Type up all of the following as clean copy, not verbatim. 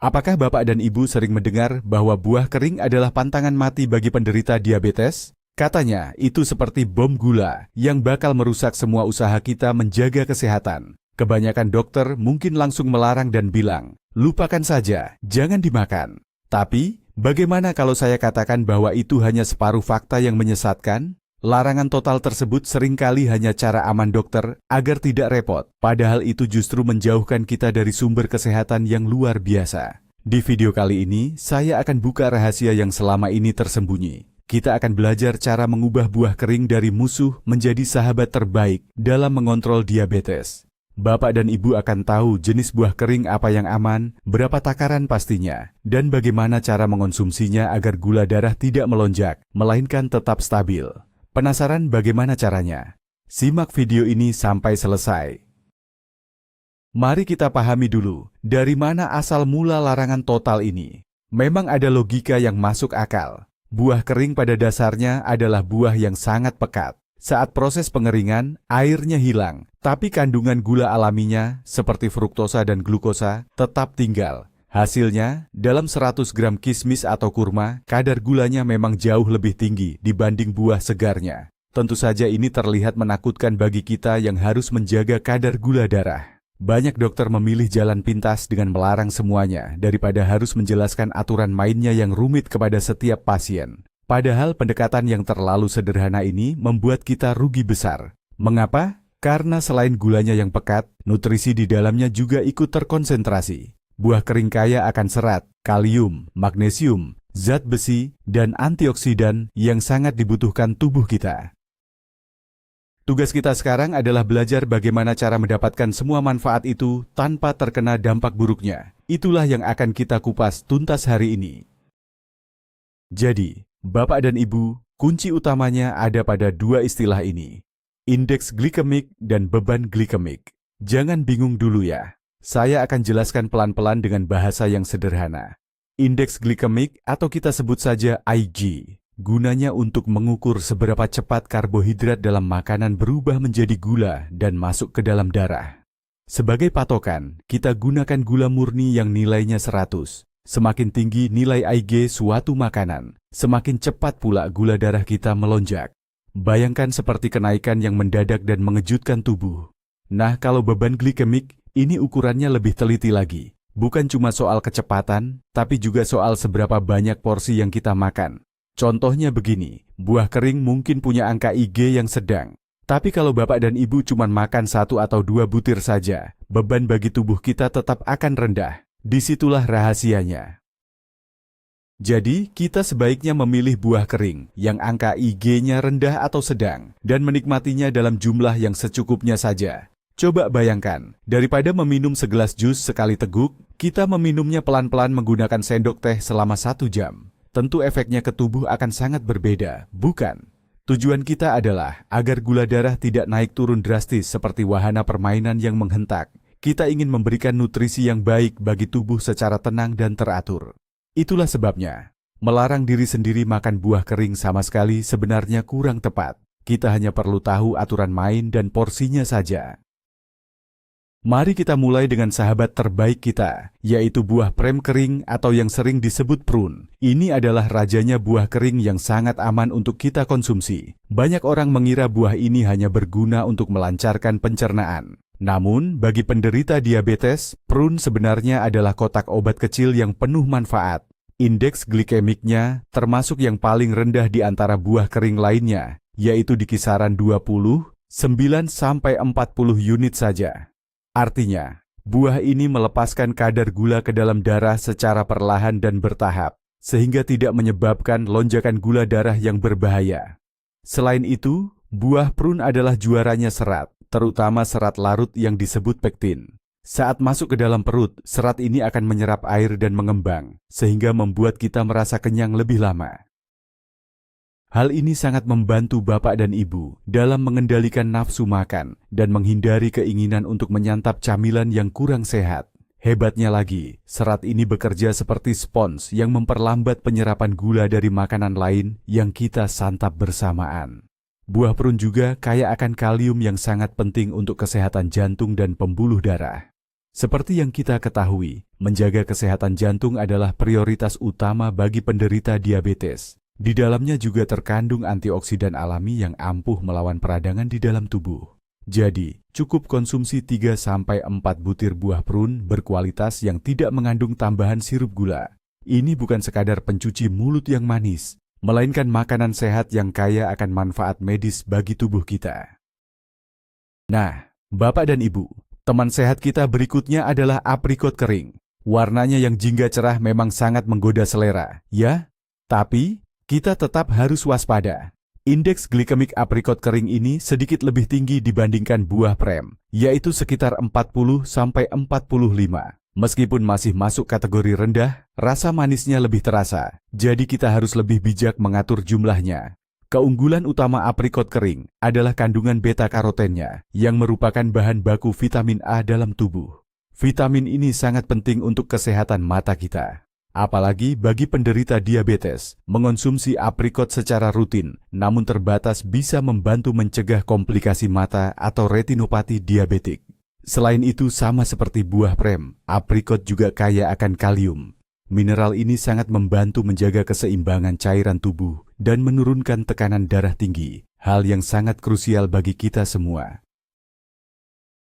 Apakah Bapak dan Ibu sering mendengar bahwa buah kering adalah pantangan mati bagi penderita diabetes? Katanya, itu seperti bom gula yang bakal merusak semua usaha kita menjaga kesehatan. Kebanyakan dokter mungkin langsung melarang dan bilang, lupakan saja, jangan dimakan. Tapi, bagaimana kalau saya katakan bahwa itu hanya separuh fakta yang menyesatkan? Larangan total tersebut seringkali hanya cara aman dokter agar tidak repot, padahal itu justru menjauhkan kita dari sumber kesehatan yang luar biasa. Di video kali ini, saya akan buka rahasia yang selama ini tersembunyi. Kita akan belajar cara mengubah buah kering dari musuh menjadi sahabat terbaik dalam mengontrol diabetes. Bapak dan Ibu akan tahu jenis buah kering apa yang aman, berapa takaran pastinya, dan bagaimana cara mengonsumsinya agar gula darah tidak melonjak, melainkan tetap stabil. Penasaran bagaimana caranya? Simak video ini sampai selesai. Mari kita pahami dulu, dari mana asal mula larangan total ini. Memang ada logika yang masuk akal. Buah kering pada dasarnya adalah buah yang sangat pekat. Saat proses pengeringan, airnya hilang, tapi kandungan gula alaminya, seperti fruktosa dan glukosa, tetap tinggal. Hasilnya, dalam 100 gram kismis atau kurma, kadar gulanya memang jauh lebih tinggi dibanding buah segarnya. Tentu saja ini terlihat menakutkan bagi kita yang harus menjaga kadar gula darah. Banyak dokter memilih jalan pintas dengan melarang semuanya daripada harus menjelaskan aturan mainnya yang rumit kepada setiap pasien. Padahal pendekatan yang terlalu sederhana ini membuat kita rugi besar. Mengapa? Karena selain gulanya yang pekat, nutrisi di dalamnya juga ikut terkonsentrasi. Buah kering kaya akan serat, kalium, magnesium, zat besi, dan antioksidan yang sangat dibutuhkan tubuh kita. Tugas kita sekarang adalah belajar bagaimana cara mendapatkan semua manfaat itu tanpa terkena dampak buruknya. Itulah yang akan kita kupas tuntas hari ini. Jadi, Bapak dan Ibu, kunci utamanya ada pada dua istilah ini. Indeks glikemik dan beban glikemik. Jangan bingung dulu ya. Saya akan jelaskan pelan-pelan dengan bahasa yang sederhana. Indeks glikemik atau kita sebut saja IG, gunanya untuk mengukur seberapa cepat karbohidrat dalam makanan berubah menjadi gula dan masuk ke dalam darah. Sebagai patokan, kita gunakan gula murni yang nilainya 100. Semakin tinggi nilai IG suatu makanan, semakin cepat pula gula darah kita melonjak. Bayangkan seperti kenaikan yang mendadak dan mengejutkan tubuh. Nah, kalau beban glikemik, ini ukurannya lebih teliti lagi. Bukan cuma soal kecepatan, tapi juga soal seberapa banyak porsi yang kita makan. Contohnya begini, buah kering mungkin punya angka IG yang sedang. Tapi kalau Bapak dan Ibu cuma makan 1 atau 2 butir saja, beban bagi tubuh kita tetap akan rendah. Disitulah rahasianya. Jadi, kita sebaiknya memilih buah kering yang angka IG-nya rendah atau sedang, dan menikmatinya dalam jumlah yang secukupnya saja. Coba bayangkan, daripada meminum segelas jus sekali teguk, kita meminumnya pelan-pelan menggunakan sendok teh selama 1 jam. Tentu efeknya ke tubuh akan sangat berbeda, bukan? Tujuan kita adalah agar gula darah tidak naik turun drastis seperti wahana permainan yang menghentak. Kita ingin memberikan nutrisi yang baik bagi tubuh secara tenang dan teratur. Itulah sebabnya, melarang diri sendiri makan buah kering sama sekali sebenarnya kurang tepat. Kita hanya perlu tahu aturan main dan porsinya saja. Mari kita mulai dengan sahabat terbaik kita, yaitu buah prem kering atau yang sering disebut prune. Ini adalah rajanya buah kering yang sangat aman untuk kita konsumsi. Banyak orang mengira buah ini hanya berguna untuk melancarkan pencernaan. Namun, bagi penderita diabetes, prune sebenarnya adalah kotak obat kecil yang penuh manfaat. Indeks glikemiknya termasuk yang paling rendah di antara buah kering lainnya, yaitu di kisaran 20, 9-40 unit saja. Artinya, buah ini melepaskan kadar gula ke dalam darah secara perlahan dan bertahap, sehingga tidak menyebabkan lonjakan gula darah yang berbahaya. Selain itu, buah prune adalah juaranya serat, terutama serat larut yang disebut pektin. Saat masuk ke dalam perut, serat ini akan menyerap air dan mengembang, sehingga membuat kita merasa kenyang lebih lama. Hal ini sangat membantu Bapak dan Ibu dalam mengendalikan nafsu makan dan menghindari keinginan untuk menyantap camilan yang kurang sehat. Hebatnya lagi, serat ini bekerja seperti spons yang memperlambat penyerapan gula dari makanan lain yang kita santap bersamaan. Buah prune juga kaya akan kalium yang sangat penting untuk kesehatan jantung dan pembuluh darah. Seperti yang kita ketahui, menjaga kesehatan jantung adalah prioritas utama bagi penderita diabetes. Di dalamnya juga terkandung antioksidan alami yang ampuh melawan peradangan di dalam tubuh. Jadi, cukup konsumsi 3-4 butir buah prune berkualitas yang tidak mengandung tambahan sirup gula. Ini bukan sekadar pencuci mulut yang manis, melainkan makanan sehat yang kaya akan manfaat medis bagi tubuh kita. Nah, Bapak dan Ibu, teman sehat kita berikutnya adalah aprikot kering. Warnanya yang jingga cerah memang sangat menggoda selera, ya? Tapi, kita tetap harus waspada. Indeks glikemik aprikot kering ini sedikit lebih tinggi dibandingkan buah prem, yaitu sekitar 40-45. Meskipun masih masuk kategori rendah, rasa manisnya lebih terasa, jadi kita harus lebih bijak mengatur jumlahnya. Keunggulan utama aprikot kering adalah kandungan beta-karotennya, yang merupakan bahan baku vitamin A dalam tubuh. Vitamin ini sangat penting untuk kesehatan mata kita. Apalagi bagi penderita diabetes, mengonsumsi aprikot secara rutin, namun terbatas bisa membantu mencegah komplikasi mata atau retinopati diabetik. Selain itu, sama seperti buah prem, aprikot juga kaya akan kalium. Mineral ini sangat membantu menjaga keseimbangan cairan tubuh dan menurunkan tekanan darah tinggi, hal yang sangat krusial bagi kita semua.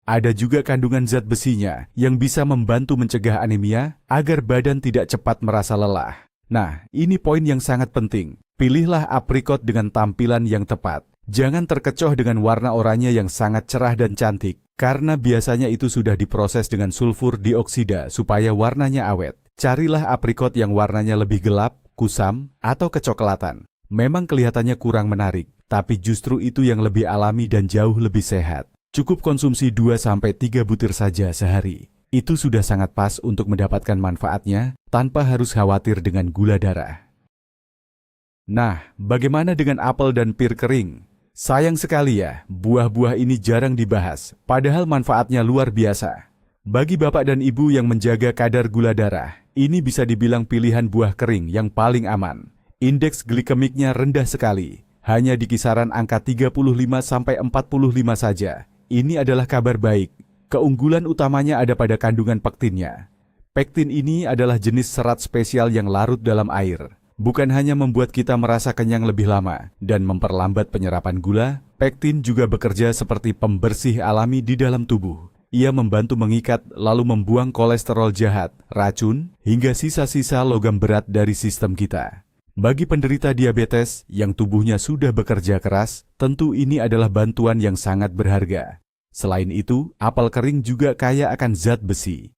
Ada juga kandungan zat besinya yang bisa membantu mencegah anemia agar badan tidak cepat merasa lelah. Nah, ini poin yang sangat penting. Pilihlah aprikot dengan tampilan yang tepat. Jangan terkecoh dengan warna oranye yang sangat cerah dan cantik, karena biasanya itu sudah diproses dengan sulfur dioksida supaya warnanya awet. Carilah aprikot yang warnanya lebih gelap, kusam, atau kecoklatan. Memang kelihatannya kurang menarik, tapi justru itu yang lebih alami dan jauh lebih sehat. Cukup konsumsi 2-3 butir saja sehari. Itu sudah sangat pas untuk mendapatkan manfaatnya tanpa harus khawatir dengan gula darah. Nah, bagaimana dengan apel dan pir kering? Sayang sekali ya, buah-buah ini jarang dibahas, padahal manfaatnya luar biasa. Bagi Bapak dan Ibu yang menjaga kadar gula darah, ini bisa dibilang pilihan buah kering yang paling aman. Indeks glikemiknya rendah sekali, hanya di kisaran angka 35-45 saja. Ini adalah kabar baik. Keunggulan utamanya ada pada kandungan pektinnya. Pektin ini adalah jenis serat spesial yang larut dalam air. Bukan hanya membuat kita merasa kenyang lebih lama dan memperlambat penyerapan gula, pektin juga bekerja seperti pembersih alami di dalam tubuh. Ia membantu mengikat lalu membuang kolesterol jahat, racun, hingga sisa-sisa logam berat dari sistem kita. Bagi penderita diabetes yang tubuhnya sudah bekerja keras, tentu ini adalah bantuan yang sangat berharga. Selain itu, apel kering juga kaya akan zat besi.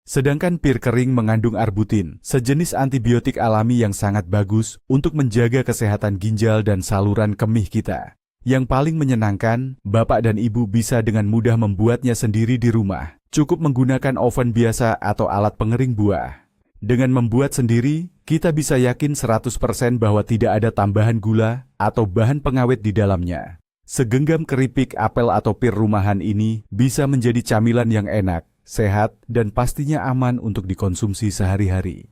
Sedangkan pir kering mengandung arbutin, sejenis antibiotik alami yang sangat bagus untuk menjaga kesehatan ginjal dan saluran kemih kita. Yang paling menyenangkan, Bapak dan Ibu bisa dengan mudah membuatnya sendiri di rumah. Cukup menggunakan oven biasa atau alat pengering buah. Dengan membuat sendiri, kita bisa yakin 100% bahwa tidak ada tambahan gula atau bahan pengawet di dalamnya. Segenggam keripik apel atau pir rumahan ini bisa menjadi camilan yang enak, sehat, dan pastinya aman untuk dikonsumsi sehari-hari.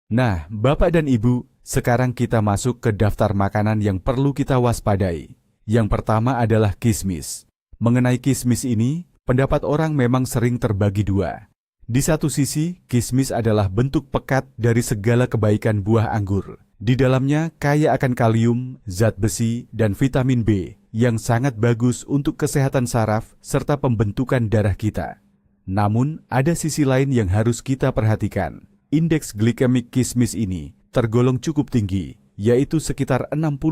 Nah, Bapak dan Ibu, sekarang kita masuk ke daftar makanan yang perlu kita waspadai. Yang pertama adalah kismis. Mengenai kismis ini, pendapat orang memang sering terbagi dua. Di satu sisi, kismis adalah bentuk pekat dari segala kebaikan buah anggur. Di dalamnya kaya akan kalium, zat besi, dan vitamin B yang sangat bagus untuk kesehatan saraf serta pembentukan darah kita. Namun, ada sisi lain yang harus kita perhatikan. Indeks glikemik kismis ini tergolong cukup tinggi, yaitu sekitar 65.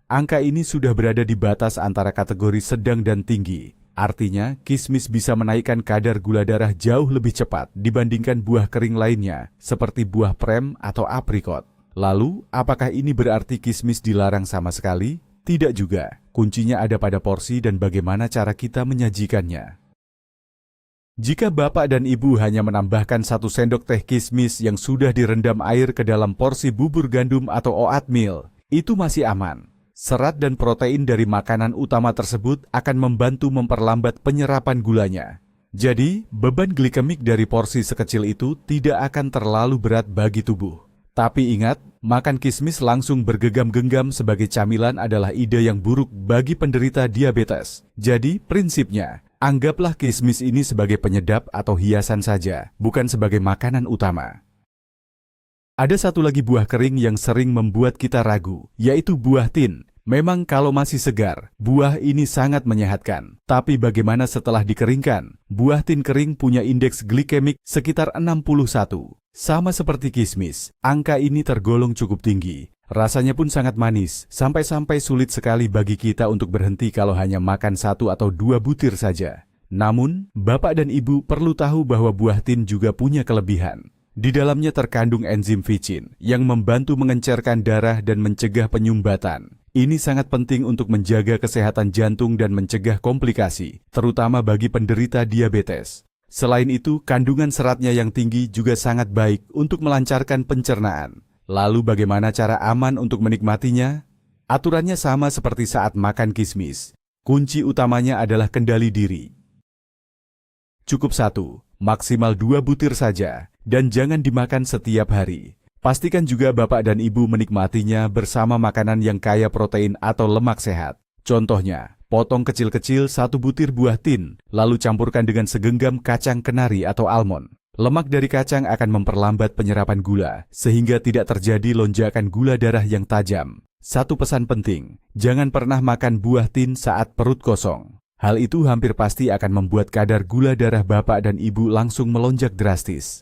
Angka ini sudah berada di batas antara kategori sedang dan tinggi. Artinya, kismis bisa menaikkan kadar gula darah jauh lebih cepat dibandingkan buah kering lainnya, seperti buah prem atau aprikot. Lalu, apakah ini berarti kismis dilarang sama sekali? Tidak juga. Kuncinya ada pada porsi dan bagaimana cara kita menyajikannya. Jika Bapak dan Ibu hanya menambahkan 1 sendok teh kismis yang sudah direndam air ke dalam porsi bubur gandum atau oatmeal, itu masih aman. Serat dan protein dari makanan utama tersebut akan membantu memperlambat penyerapan gulanya. Jadi, beban glikemik dari porsi sekecil itu tidak akan terlalu berat bagi tubuh. Tapi ingat, makan kismis langsung bergenggam-genggam sebagai camilan adalah ide yang buruk bagi penderita diabetes. Jadi, prinsipnya, Anggaplah kismis ini sebagai penyedap atau hiasan saja, bukan sebagai makanan utama. Ada satu lagi buah kering yang sering membuat kita ragu, yaitu buah tin. Memang kalau masih segar, buah ini sangat menyehatkan. Tapi bagaimana setelah dikeringkan? Buah tin kering punya indeks glikemik sekitar 61. Sama seperti kismis, angka ini tergolong cukup tinggi. Rasanya pun sangat manis, sampai-sampai sulit sekali bagi kita untuk berhenti kalau hanya makan 1 atau 2 butir saja. Namun, Bapak dan Ibu perlu tahu bahwa buah tin juga punya kelebihan. Di dalamnya terkandung enzim vicin yang membantu mengencerkan darah dan mencegah penyumbatan. Ini sangat penting untuk menjaga kesehatan jantung dan mencegah komplikasi, terutama bagi penderita diabetes. Selain itu, kandungan seratnya yang tinggi juga sangat baik untuk melancarkan pencernaan. Lalu bagaimana cara aman untuk menikmatinya? Aturannya sama seperti saat makan kismis. Kunci utamanya adalah kendali diri. Cukup 1, maksimal 2 butir saja, dan jangan dimakan setiap hari. Pastikan juga Bapak dan Ibu menikmatinya bersama makanan yang kaya protein atau lemak sehat. Contohnya, potong kecil-kecil 1 butir buah tin, lalu campurkan dengan segenggam kacang kenari atau almond. Lemak dari kacang akan memperlambat penyerapan gula, sehingga tidak terjadi lonjakan gula darah yang tajam. Satu pesan penting, jangan pernah makan buah tin saat perut kosong. Hal itu hampir pasti akan membuat kadar gula darah Bapak dan Ibu langsung melonjak drastis.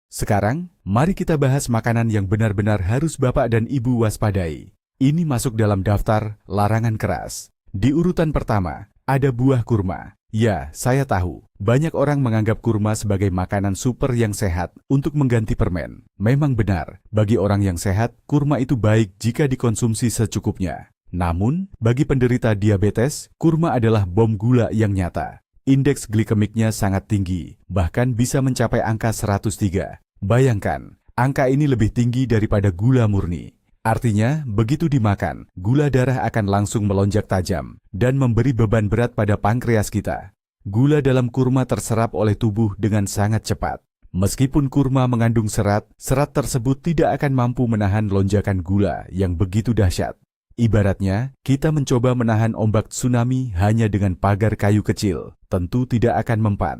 Sekarang, mari kita bahas makanan yang benar-benar harus Bapak dan Ibu waspadai. Ini masuk dalam daftar larangan keras. Di urutan pertama, ada buah kurma. Ya, saya tahu, banyak orang menganggap kurma sebagai makanan super yang sehat untuk mengganti permen. Memang benar, bagi orang yang sehat, kurma itu baik jika dikonsumsi secukupnya. Namun, bagi penderita diabetes, kurma adalah bom gula yang nyata. Indeks glikemiknya sangat tinggi, bahkan bisa mencapai angka 103. Bayangkan, angka ini lebih tinggi daripada gula murni. Artinya, begitu dimakan, gula darah akan langsung melonjak tajam dan memberi beban berat pada pankreas kita. Gula dalam kurma terserap oleh tubuh dengan sangat cepat. Meskipun kurma mengandung serat, serat tersebut tidak akan mampu menahan lonjakan gula yang begitu dahsyat. Ibaratnya, kita mencoba menahan ombak tsunami hanya dengan pagar kayu kecil, tentu tidak akan mempan.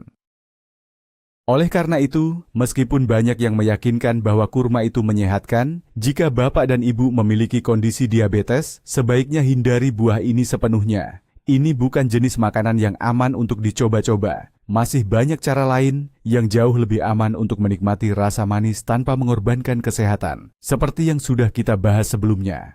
Oleh karena itu, meskipun banyak yang meyakinkan bahwa kurma itu menyehatkan, jika Bapak dan Ibu memiliki kondisi diabetes, sebaiknya hindari buah ini sepenuhnya. Ini bukan jenis makanan yang aman untuk dicoba-coba. Masih banyak cara lain yang jauh lebih aman untuk menikmati rasa manis tanpa mengorbankan kesehatan, seperti yang sudah kita bahas sebelumnya.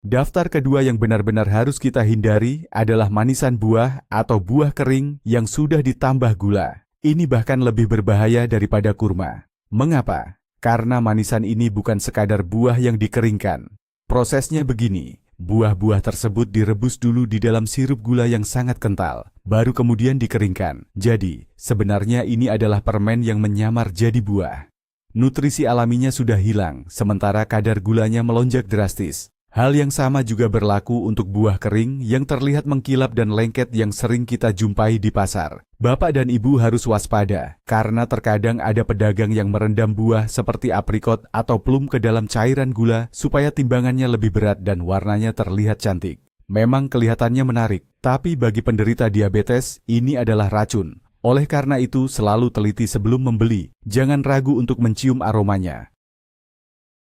Daftar kedua yang benar-benar harus kita hindari adalah manisan buah atau buah kering yang sudah ditambah gula. Ini bahkan lebih berbahaya daripada kurma. Mengapa? Karena manisan ini bukan sekadar buah yang dikeringkan. Prosesnya begini, buah-buah tersebut direbus dulu di dalam sirup gula yang sangat kental, baru kemudian dikeringkan. Jadi, sebenarnya ini adalah permen yang menyamar jadi buah. Nutrisi alaminya sudah hilang, sementara kadar gulanya melonjak drastis. Hal yang sama juga berlaku untuk buah kering yang terlihat mengkilap dan lengket yang sering kita jumpai di pasar. Bapak dan Ibu harus waspada, karena terkadang ada pedagang yang merendam buah seperti aprikot atau plum ke dalam cairan gula supaya timbangannya lebih berat dan warnanya terlihat cantik. Memang kelihatannya menarik, tapi bagi penderita diabetes, ini adalah racun. Oleh karena itu, selalu teliti sebelum membeli. Jangan ragu untuk mencium aromanya.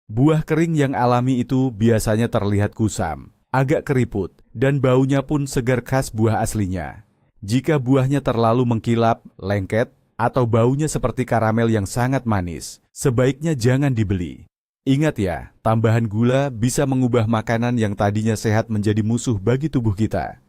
Buah kering yang alami itu biasanya terlihat kusam, agak keriput, dan baunya pun segar khas buah aslinya. Jika buahnya terlalu mengkilap, lengket, atau baunya seperti karamel yang sangat manis, sebaiknya jangan dibeli. Ingat ya, tambahan gula bisa mengubah makanan yang tadinya sehat menjadi musuh bagi tubuh kita.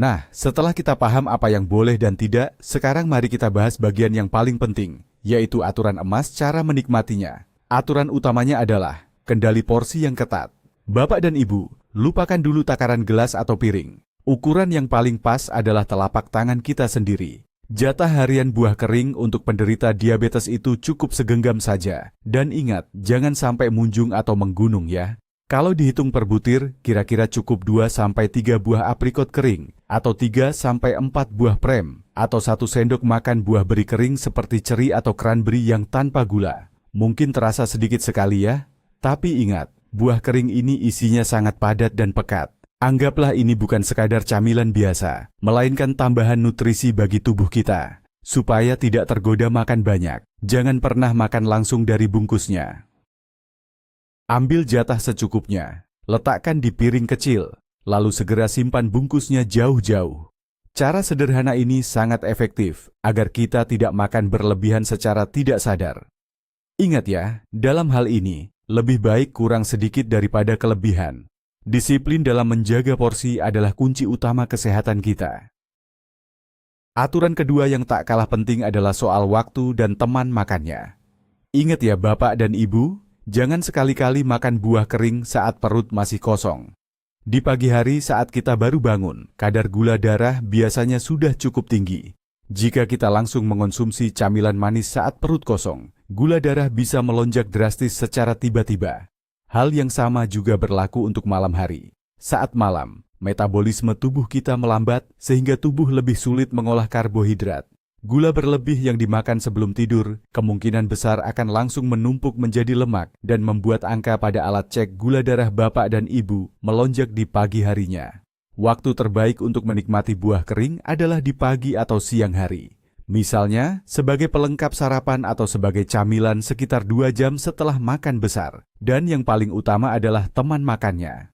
Nah, setelah kita paham apa yang boleh dan tidak, sekarang mari kita bahas bagian yang paling penting, yaitu aturan emas cara menikmatinya. Aturan utamanya adalah kendali porsi yang ketat. Bapak dan Ibu, lupakan dulu takaran gelas atau piring. Ukuran yang paling pas adalah telapak tangan kita sendiri. Jatah harian buah kering untuk penderita diabetes itu cukup segenggam saja. Dan ingat, jangan sampai munjung atau menggunung ya. Kalau dihitung per butir, kira-kira cukup 2-3 buah aprikot kering, atau 3-4 buah prem, atau 1 sendok makan buah beri kering seperti ceri atau cranberry yang tanpa gula. Mungkin terasa sedikit sekali ya, tapi ingat, buah kering ini isinya sangat padat dan pekat. Anggaplah ini bukan sekadar camilan biasa, melainkan tambahan nutrisi bagi tubuh kita. Supaya tidak tergoda makan banyak, jangan pernah makan langsung dari bungkusnya. Ambil jatah secukupnya, letakkan di piring kecil, lalu segera simpan bungkusnya jauh-jauh. Cara sederhana ini sangat efektif agar kita tidak makan berlebihan secara tidak sadar. Ingat ya, dalam hal ini, lebih baik kurang sedikit daripada kelebihan. Disiplin dalam menjaga porsi adalah kunci utama kesehatan kita. Aturan kedua yang tak kalah penting adalah soal waktu dan teman makannya. Ingat ya Bapak dan Ibu, jangan sekali-kali makan buah kering saat perut masih kosong. Di pagi hari saat kita baru bangun, kadar gula darah biasanya sudah cukup tinggi. Jika kita langsung mengonsumsi camilan manis saat perut kosong, gula darah bisa melonjak drastis secara tiba-tiba. Hal yang sama juga berlaku untuk malam hari. Saat malam, metabolisme tubuh kita melambat sehingga tubuh lebih sulit mengolah karbohidrat. Gula berlebih yang dimakan sebelum tidur kemungkinan besar akan langsung menumpuk menjadi lemak dan membuat angka pada alat cek gula darah Bapak dan Ibu melonjak di pagi harinya. Waktu terbaik untuk menikmati buah kering adalah di pagi atau siang hari. Misalnya, sebagai pelengkap sarapan atau sebagai camilan sekitar 2 jam setelah makan besar. Dan yang paling utama adalah teman makannya.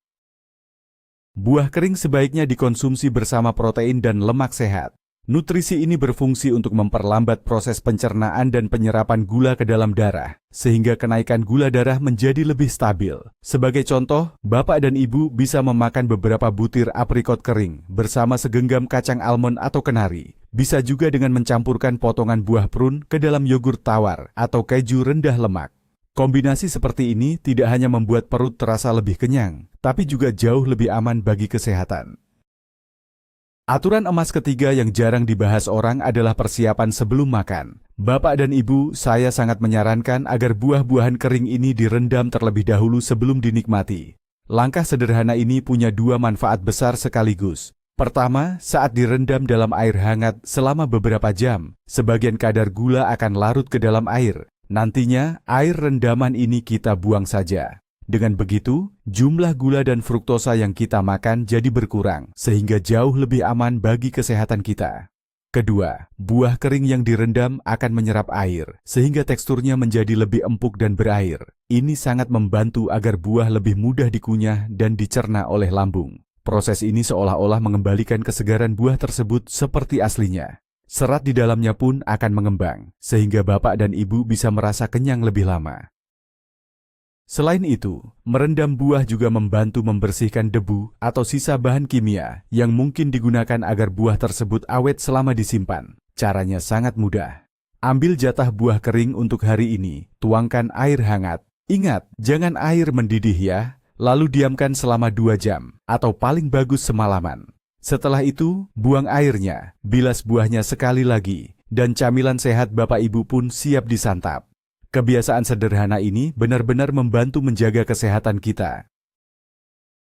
Buah kering sebaiknya dikonsumsi bersama protein dan lemak sehat. Nutrisi ini berfungsi untuk memperlambat proses pencernaan dan penyerapan gula ke dalam darah, sehingga kenaikan gula darah menjadi lebih stabil. Sebagai contoh, Bapak dan Ibu bisa memakan beberapa butir aprikot kering bersama segenggam kacang almond atau kenari. Bisa juga dengan mencampurkan potongan buah prun ke dalam yogurt tawar atau keju rendah lemak. Kombinasi seperti ini tidak hanya membuat perut terasa lebih kenyang, tapi juga jauh lebih aman bagi kesehatan. Aturan emas ketiga yang jarang dibahas orang adalah persiapan sebelum makan. Bapak dan Ibu, saya sangat menyarankan agar buah-buahan kering ini direndam terlebih dahulu sebelum dinikmati. Langkah sederhana ini punya 2 manfaat besar sekaligus. Pertama, saat direndam dalam air hangat selama beberapa jam, sebagian kadar gula akan larut ke dalam air. Nantinya, air rendaman ini kita buang saja. Dengan begitu, jumlah gula dan fruktosa yang kita makan jadi berkurang, sehingga jauh lebih aman bagi kesehatan kita. Kedua, buah kering yang direndam akan menyerap air, sehingga teksturnya menjadi lebih empuk dan berair. Ini sangat membantu agar buah lebih mudah dikunyah dan dicerna oleh lambung. Proses ini seolah-olah mengembalikan kesegaran buah tersebut seperti aslinya. Serat di dalamnya pun akan mengembang, sehingga Bapak dan Ibu bisa merasa kenyang lebih lama. Selain itu, merendam buah juga membantu membersihkan debu atau sisa bahan kimia yang mungkin digunakan agar buah tersebut awet selama disimpan. Caranya sangat mudah. Ambil jatah buah kering untuk hari ini, tuangkan air hangat. Ingat, jangan air mendidih ya, lalu diamkan selama 2 jam atau paling bagus semalaman. Setelah itu, buang airnya, bilas buahnya sekali lagi, dan camilan sehat Bapak Ibu pun siap disantap. Kebiasaan sederhana ini benar-benar membantu menjaga kesehatan kita.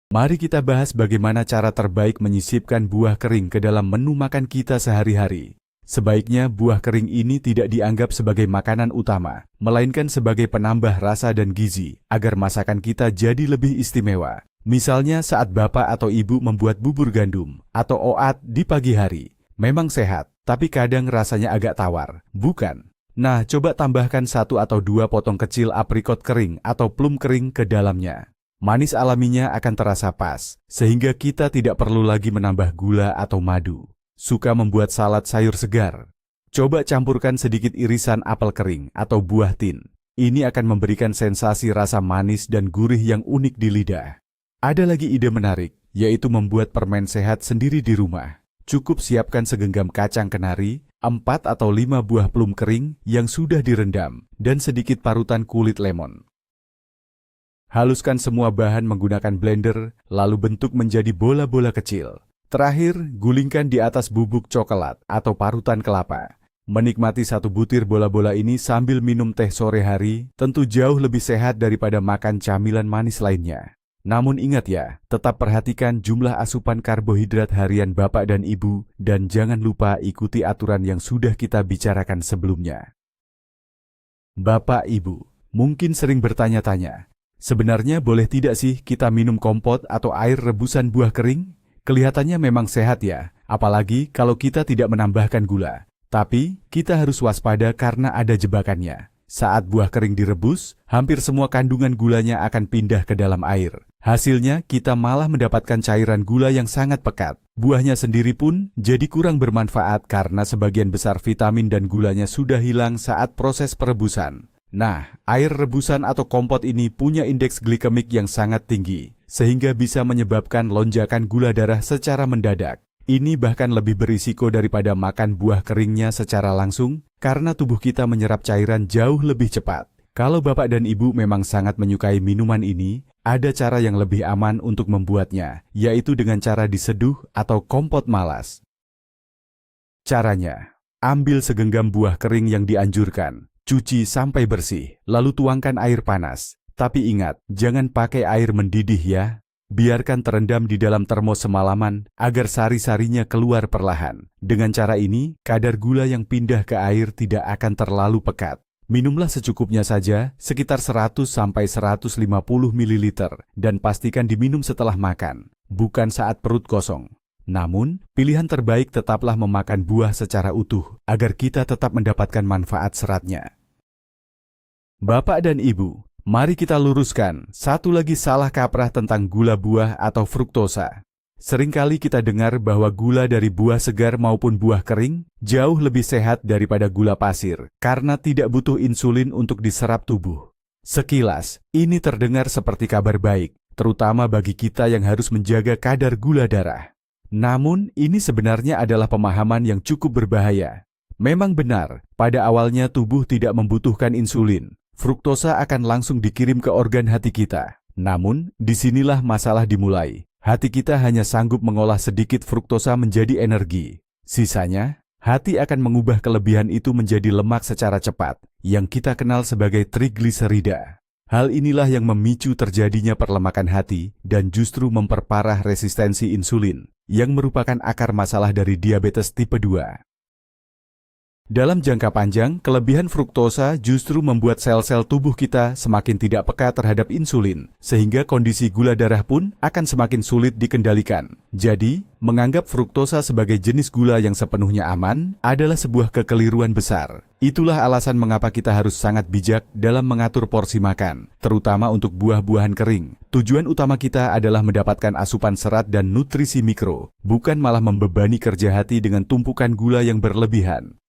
Mari kita bahas bagaimana cara terbaik menyisipkan buah kering ke dalam menu makan kita sehari-hari. Sebaiknya buah kering ini tidak dianggap sebagai makanan utama, melainkan sebagai penambah rasa dan gizi, agar masakan kita jadi lebih istimewa. Misalnya saat Bapak atau Ibu membuat bubur gandum atau oat di pagi hari. Memang sehat, tapi kadang rasanya agak tawar, bukan? Nah, coba tambahkan 1 atau 2 potong kecil aprikot kering atau plum kering ke dalamnya. Manis alaminya akan terasa pas, sehingga kita tidak perlu lagi menambah gula atau madu. Suka membuat salad sayur segar? Coba campurkan sedikit irisan apel kering atau buah tin. Ini akan memberikan sensasi rasa manis dan gurih yang unik di lidah. Ada lagi ide menarik, yaitu membuat permen sehat sendiri di rumah. Cukup siapkan segenggam kacang kenari, 4 atau 5 buah plum kering yang sudah direndam, dan sedikit parutan kulit lemon. Haluskan semua bahan menggunakan blender, lalu bentuk menjadi bola-bola kecil. Terakhir, gulingkan di atas bubuk coklat atau parutan kelapa. Menikmati 1 butir bola-bola ini sambil minum teh sore hari, tentu jauh lebih sehat daripada makan camilan manis lainnya. Namun ingat ya, tetap perhatikan jumlah asupan karbohidrat harian Bapak dan Ibu, dan jangan lupa ikuti aturan yang sudah kita bicarakan sebelumnya. Bapak Ibu, mungkin sering bertanya-tanya, Sebenarnya boleh tidak sih kita minum kompot atau air rebusan buah kering? Kelihatannya memang sehat ya, apalagi kalau kita tidak menambahkan gula. Tapi, kita harus waspada karena ada jebakannya. Saat buah kering direbus, hampir semua kandungan gulanya akan pindah ke dalam air. Hasilnya, kita malah mendapatkan cairan gula yang sangat pekat. Buahnya sendiri pun jadi kurang bermanfaat karena sebagian besar vitamin dan gulanya sudah hilang saat proses perebusan. Nah, air rebusan atau kompot ini punya indeks glikemik yang sangat tinggi, sehingga bisa menyebabkan lonjakan gula darah secara mendadak. Ini bahkan lebih berisiko daripada makan buah keringnya secara langsung, karena tubuh kita menyerap cairan jauh lebih cepat. Kalau Bapak dan Ibu memang sangat menyukai minuman ini, ada cara yang lebih aman untuk membuatnya, yaitu dengan cara diseduh atau kompot malas. Caranya, ambil segenggam buah kering yang dianjurkan. Cuci sampai bersih, lalu tuangkan air panas. Tapi ingat, jangan pakai air mendidih ya. Biarkan terendam di dalam termos semalaman agar sari-sarinya keluar perlahan. Dengan cara ini, kadar gula yang pindah ke air tidak akan terlalu pekat. Minumlah secukupnya saja, sekitar 100-150 ml, dan pastikan diminum setelah makan, bukan saat perut kosong. Namun, pilihan terbaik tetaplah memakan buah secara utuh, agar kita tetap mendapatkan manfaat seratnya. Bapak dan Ibu, mari kita luruskan satu lagi salah kaprah tentang gula buah atau fruktosa. Seringkali kita dengar bahwa gula dari buah segar maupun buah kering jauh lebih sehat daripada gula pasir, karena tidak butuh insulin untuk diserap tubuh. Sekilas, ini terdengar seperti kabar baik, terutama bagi kita yang harus menjaga kadar gula darah. Namun, ini sebenarnya adalah pemahaman yang cukup berbahaya. Memang benar, pada awalnya tubuh tidak membutuhkan insulin. Fruktosa akan langsung dikirim ke organ hati kita. Namun, disinilah masalah dimulai. Hati kita hanya sanggup mengolah sedikit fruktosa menjadi energi. Sisanya, hati akan mengubah kelebihan itu menjadi lemak secara cepat, yang kita kenal sebagai trigliserida. Hal inilah yang memicu terjadinya perlemakan hati dan justru memperparah resistensi insulin, yang merupakan akar masalah dari diabetes tipe 2. Dalam jangka panjang, kelebihan fruktosa justru membuat sel-sel tubuh kita semakin tidak peka terhadap insulin, sehingga kondisi gula darah pun akan semakin sulit dikendalikan. Jadi, menganggap fruktosa sebagai jenis gula yang sepenuhnya aman adalah sebuah kekeliruan besar. Itulah alasan mengapa kita harus sangat bijak dalam mengatur porsi makan, terutama untuk buah-buahan kering. Tujuan utama kita adalah mendapatkan asupan serat dan nutrisi mikro, bukan malah membebani kerja hati dengan tumpukan gula yang berlebihan.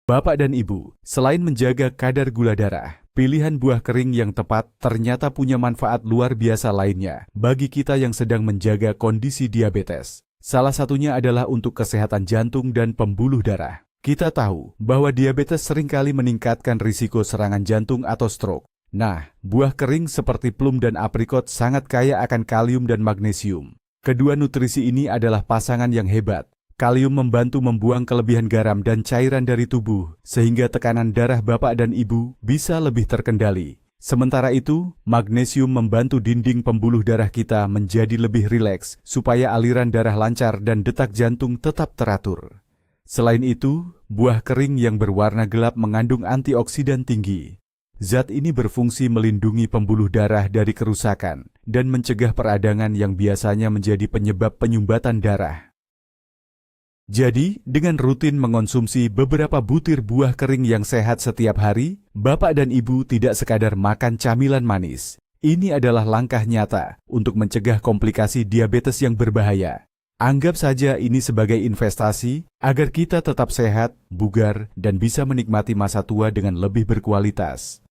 Bapak dan Ibu, selain menjaga kadar gula darah, pilihan buah kering yang tepat ternyata punya manfaat luar biasa lainnya bagi kita yang sedang menjaga kondisi diabetes. Salah satunya adalah untuk kesehatan jantung dan pembuluh darah. Kita tahu bahwa diabetes seringkali meningkatkan risiko serangan jantung atau stroke. Nah, buah kering seperti plum dan aprikot sangat kaya akan kalium dan magnesium. Kedua nutrisi ini adalah pasangan yang hebat. Kalium membantu membuang kelebihan garam dan cairan dari tubuh, sehingga tekanan darah Bapak dan Ibu bisa lebih terkendali. Sementara itu, magnesium membantu dinding pembuluh darah kita menjadi lebih rileks, supaya aliran darah lancar dan detak jantung tetap teratur. Selain itu, buah kering yang berwarna gelap mengandung antioksidan tinggi. Zat ini berfungsi melindungi pembuluh darah dari kerusakan dan mencegah peradangan yang biasanya menjadi penyebab penyumbatan darah. Jadi, dengan rutin mengonsumsi beberapa butir buah kering yang sehat setiap hari, Bapak dan Ibu tidak sekadar makan camilan manis. Ini adalah langkah nyata untuk mencegah komplikasi diabetes yang berbahaya. Anggap saja ini sebagai investasi agar kita tetap sehat, bugar, dan bisa menikmati masa tua dengan lebih berkualitas.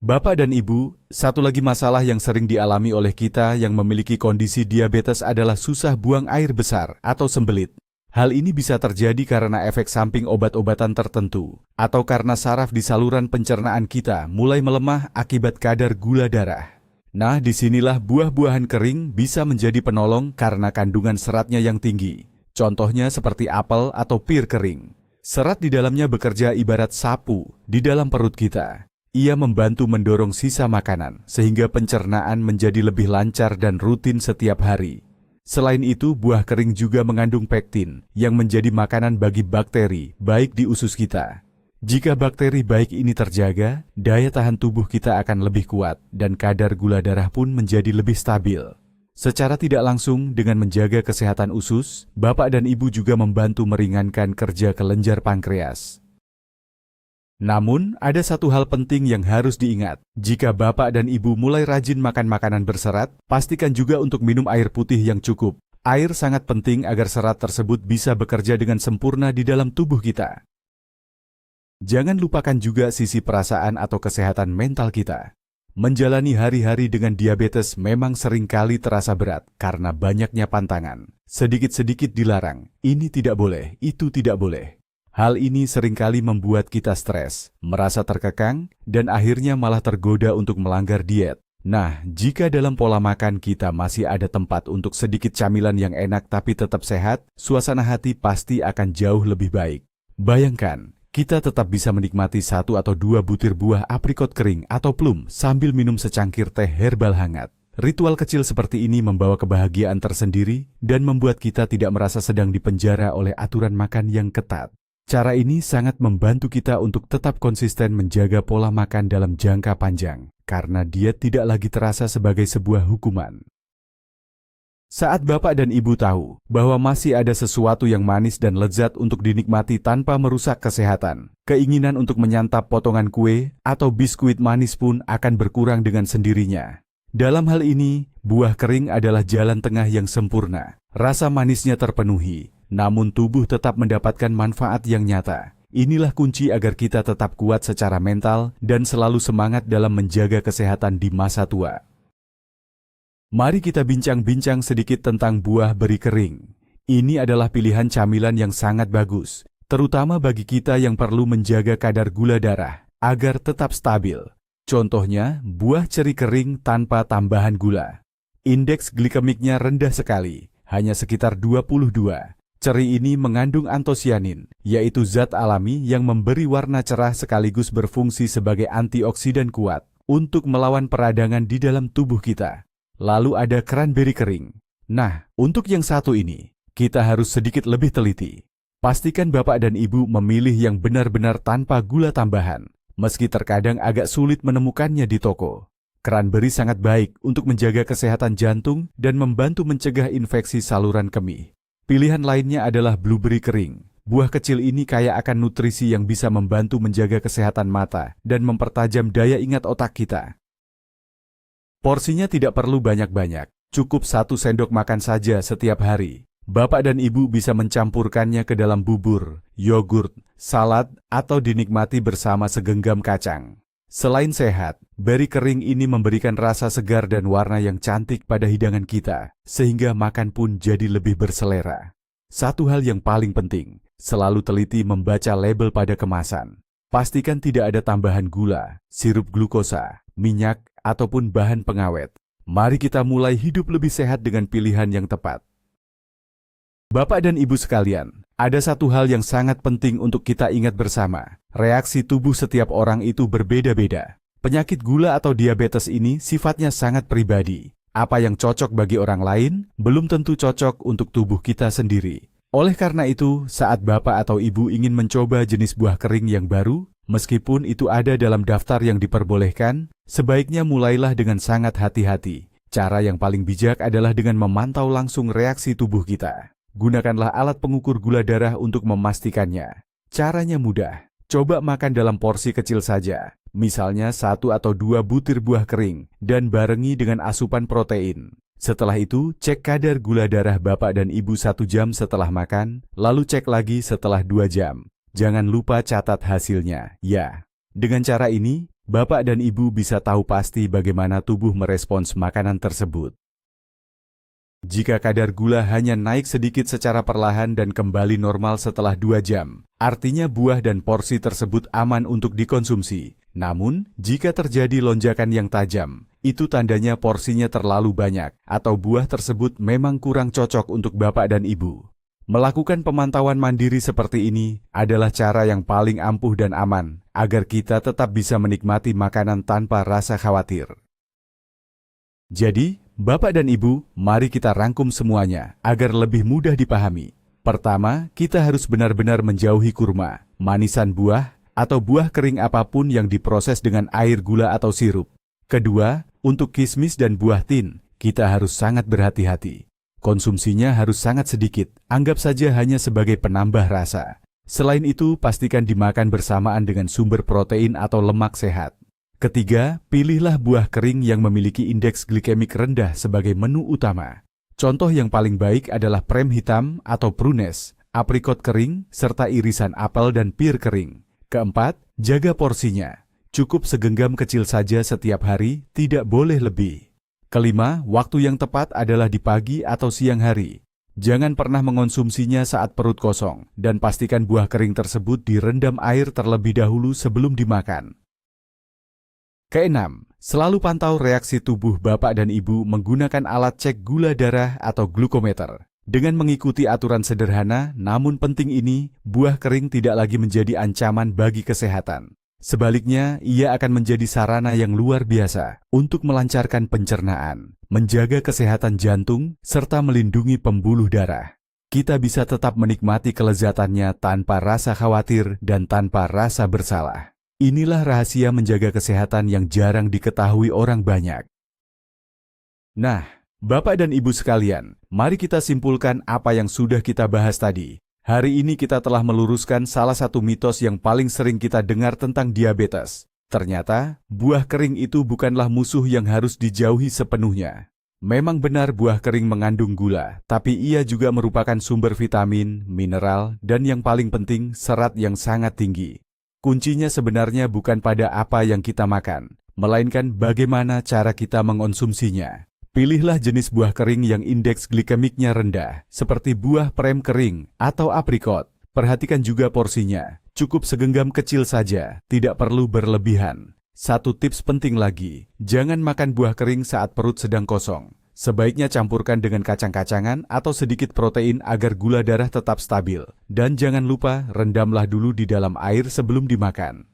Bapak dan Ibu, satu lagi masalah yang sering dialami oleh kita yang memiliki kondisi diabetes adalah susah buang air besar atau sembelit. Hal ini bisa terjadi karena efek samping obat-obatan tertentu, atau karena saraf di saluran pencernaan kita mulai melemah akibat kadar gula darah. Nah, disinilah buah-buahan kering bisa menjadi penolong karena kandungan seratnya yang tinggi. Contohnya seperti apel atau pir kering. Serat di dalamnya bekerja ibarat sapu di dalam perut kita. Ia membantu mendorong sisa makanan, sehingga pencernaan menjadi lebih lancar dan rutin setiap hari. Selain itu, buah kering juga mengandung pektin yang menjadi makanan bagi bakteri, baik di usus kita. Jika bakteri baik ini terjaga, daya tahan tubuh kita akan lebih kuat dan kadar gula darah pun menjadi lebih stabil. Secara tidak langsung, dengan menjaga kesehatan usus, Bapak dan Ibu juga membantu meringankan kerja kelenjar pankreas. Namun, ada satu hal penting yang harus diingat. Jika Bapak dan Ibu mulai rajin makan makanan berserat, pastikan juga untuk minum air putih yang cukup. Air sangat penting agar serat tersebut bisa bekerja dengan sempurna di dalam tubuh kita. Jangan lupakan juga sisi perasaan atau kesehatan mental kita. Menjalani hari-hari dengan diabetes memang seringkali terasa berat karena banyaknya pantangan. Sedikit-sedikit dilarang, ini tidak boleh, itu tidak boleh. Hal ini seringkali membuat kita stres, merasa terkekang, dan akhirnya malah tergoda untuk melanggar diet. Nah, jika dalam pola makan kita masih ada tempat untuk sedikit camilan yang enak tapi tetap sehat, suasana hati pasti akan jauh lebih baik. Bayangkan, kita tetap bisa menikmati 1 atau 2 butir buah aprikot kering atau plum sambil minum secangkir teh herbal hangat. Ritual kecil seperti ini membawa kebahagiaan tersendiri dan membuat kita tidak merasa sedang dipenjara oleh aturan makan yang ketat. Cara ini sangat membantu kita untuk tetap konsisten menjaga pola makan dalam jangka panjang, karena diet tidak lagi terasa sebagai sebuah hukuman. Saat Bapak dan Ibu tahu bahwa masih ada sesuatu yang manis dan lezat untuk dinikmati tanpa merusak kesehatan, keinginan untuk menyantap potongan kue atau biskuit manis pun akan berkurang dengan sendirinya. Dalam hal ini, buah kering adalah jalan tengah yang sempurna. Rasa manisnya terpenuhi, namun tubuh tetap mendapatkan manfaat yang nyata. Inilah kunci agar kita tetap kuat secara mental dan selalu semangat dalam menjaga kesehatan di masa tua. Mari kita bincang-bincang sedikit tentang buah beri kering. Ini adalah pilihan camilan yang sangat bagus, terutama bagi kita yang perlu menjaga kadar gula darah agar tetap stabil. Contohnya, buah ceri kering tanpa tambahan gula. Indeks glikemiknya rendah sekali, hanya sekitar 22. Ceri ini mengandung antosianin, yaitu zat alami yang memberi warna cerah sekaligus berfungsi sebagai antioksidan kuat untuk melawan peradangan di dalam tubuh kita. Lalu ada cranberry kering. Nah, untuk yang satu ini, kita harus sedikit lebih teliti. Pastikan Bapak dan Ibu memilih yang benar-benar tanpa gula tambahan, meski terkadang agak sulit menemukannya di toko. Cranberry sangat baik untuk menjaga kesehatan jantung dan membantu mencegah infeksi saluran kemih. Pilihan lainnya adalah blueberry kering. Buah kecil ini kaya akan nutrisi yang bisa membantu menjaga kesehatan mata dan mempertajam daya ingat otak kita. Porsinya tidak perlu banyak-banyak, cukup 1 sendok makan saja setiap hari. Bapak dan Ibu bisa mencampurkannya ke dalam bubur, yogurt, salad, atau dinikmati bersama segenggam kacang. Selain sehat, beri kering ini memberikan rasa segar dan warna yang cantik pada hidangan kita, sehingga makan pun jadi lebih berselera. Satu hal yang paling penting, selalu teliti membaca label pada kemasan. Pastikan tidak ada tambahan gula, sirup glukosa, minyak, ataupun bahan pengawet. Mari kita mulai hidup lebih sehat dengan pilihan yang tepat. Bapak dan Ibu sekalian, ada satu hal yang sangat penting untuk kita ingat bersama. Reaksi tubuh setiap orang itu berbeda-beda. Penyakit gula atau diabetes ini sifatnya sangat pribadi. Apa yang cocok bagi orang lain, belum tentu cocok untuk tubuh kita sendiri. Oleh karena itu, saat Bapak atau Ibu ingin mencoba jenis buah kering yang baru, meskipun itu ada dalam daftar yang diperbolehkan, sebaiknya mulailah dengan sangat hati-hati. Cara yang paling bijak adalah dengan memantau langsung reaksi tubuh kita. Gunakanlah alat pengukur gula darah untuk memastikannya. Caranya mudah. Coba makan dalam porsi kecil saja, misalnya 1 atau 2 butir buah kering, dan barengi dengan asupan protein. Setelah itu, cek kadar gula darah Bapak dan Ibu 1 jam setelah makan, lalu cek lagi setelah 2 jam. Jangan lupa catat hasilnya, ya. Dengan cara ini, Bapak dan Ibu bisa tahu pasti bagaimana tubuh merespons makanan tersebut. Jika kadar gula hanya naik sedikit secara perlahan dan kembali normal setelah 2 jam, artinya buah dan porsi tersebut aman untuk dikonsumsi. Namun, jika terjadi lonjakan yang tajam, itu tandanya porsinya terlalu banyak atau buah tersebut memang kurang cocok untuk Bapak dan Ibu. Melakukan pemantauan mandiri seperti ini adalah cara yang paling ampuh dan aman agar kita tetap bisa menikmati makanan tanpa rasa khawatir. Jadi, Bapak dan Ibu, mari kita rangkum semuanya agar lebih mudah dipahami. Pertama, kita harus benar-benar menjauhi kurma, manisan buah, atau buah kering apapun yang diproses dengan air, gula, atau sirup. Kedua, untuk kismis dan buah tin, kita harus sangat berhati-hati. Konsumsinya harus sangat sedikit, anggap saja hanya sebagai penambah rasa. Selain itu, pastikan dimakan bersamaan dengan sumber protein atau lemak sehat. Ketiga, pilihlah buah kering yang memiliki indeks glikemik rendah sebagai menu utama. Contoh yang paling baik adalah prem hitam atau prunes, aprikot kering, serta irisan apel dan pir kering. Keempat, jaga porsinya. Cukup segenggam kecil saja setiap hari, tidak boleh lebih. Kelima, waktu yang tepat adalah di pagi atau siang hari. Jangan pernah mengonsumsinya saat perut kosong, dan pastikan buah kering tersebut direndam air terlebih dahulu sebelum dimakan. Keenam, selalu pantau reaksi tubuh Bapak dan Ibu menggunakan alat cek gula darah atau glukometer. Dengan mengikuti aturan sederhana namun penting ini, buah kering tidak lagi menjadi ancaman bagi kesehatan. Sebaliknya, ia akan menjadi sarana yang luar biasa untuk melancarkan pencernaan, menjaga kesehatan jantung, serta melindungi pembuluh darah. Kita bisa tetap menikmati kelezatannya tanpa rasa khawatir dan tanpa rasa bersalah. Inilah rahasia menjaga kesehatan yang jarang diketahui orang banyak. Nah, Bapak dan Ibu sekalian, mari kita simpulkan apa yang sudah kita bahas tadi. Hari ini kita telah meluruskan salah satu mitos yang paling sering kita dengar tentang diabetes. Ternyata, buah kering itu bukanlah musuh yang harus dijauhi sepenuhnya. Memang benar buah kering mengandung gula, tapi ia juga merupakan sumber vitamin, mineral, dan yang paling penting, serat yang sangat tinggi. Kuncinya sebenarnya bukan pada apa yang kita makan, melainkan bagaimana cara kita mengonsumsinya. Pilihlah jenis buah kering yang indeks glikemiknya rendah, seperti buah prem kering atau aprikot. Perhatikan juga porsinya, cukup segenggam kecil saja, tidak perlu berlebihan. Satu tips penting lagi, jangan makan buah kering saat perut sedang kosong. Sebaiknya campurkan dengan kacang-kacangan atau sedikit protein agar gula darah tetap stabil. Dan jangan lupa rendamlah dulu di dalam air sebelum dimakan.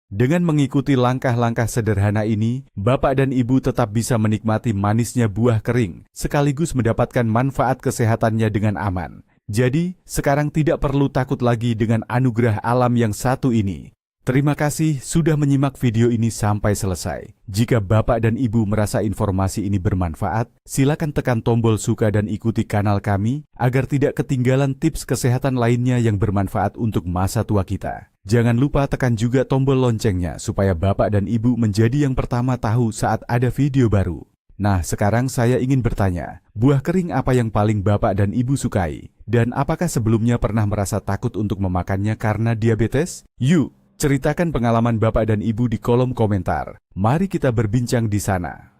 Dengan mengikuti langkah-langkah sederhana ini, Bapak dan Ibu tetap bisa menikmati manisnya buah kering, sekaligus mendapatkan manfaat kesehatannya dengan aman. Jadi, sekarang tidak perlu takut lagi dengan anugerah alam yang satu ini. Terima kasih sudah menyimak video ini sampai selesai. Jika Bapak dan Ibu merasa informasi ini bermanfaat, silakan tekan tombol suka dan ikuti kanal kami agar tidak ketinggalan tips kesehatan lainnya yang bermanfaat untuk masa tua kita. Jangan lupa tekan juga tombol loncengnya supaya Bapak dan Ibu menjadi yang pertama tahu saat ada video baru. Nah, sekarang saya ingin bertanya, buah kering apa yang paling Bapak dan Ibu sukai? Dan apakah sebelumnya pernah merasa takut untuk memakannya karena diabetes? Yuk! Ceritakan pengalaman Bapak dan Ibu di kolom komentar. Mari kita berbincang di sana.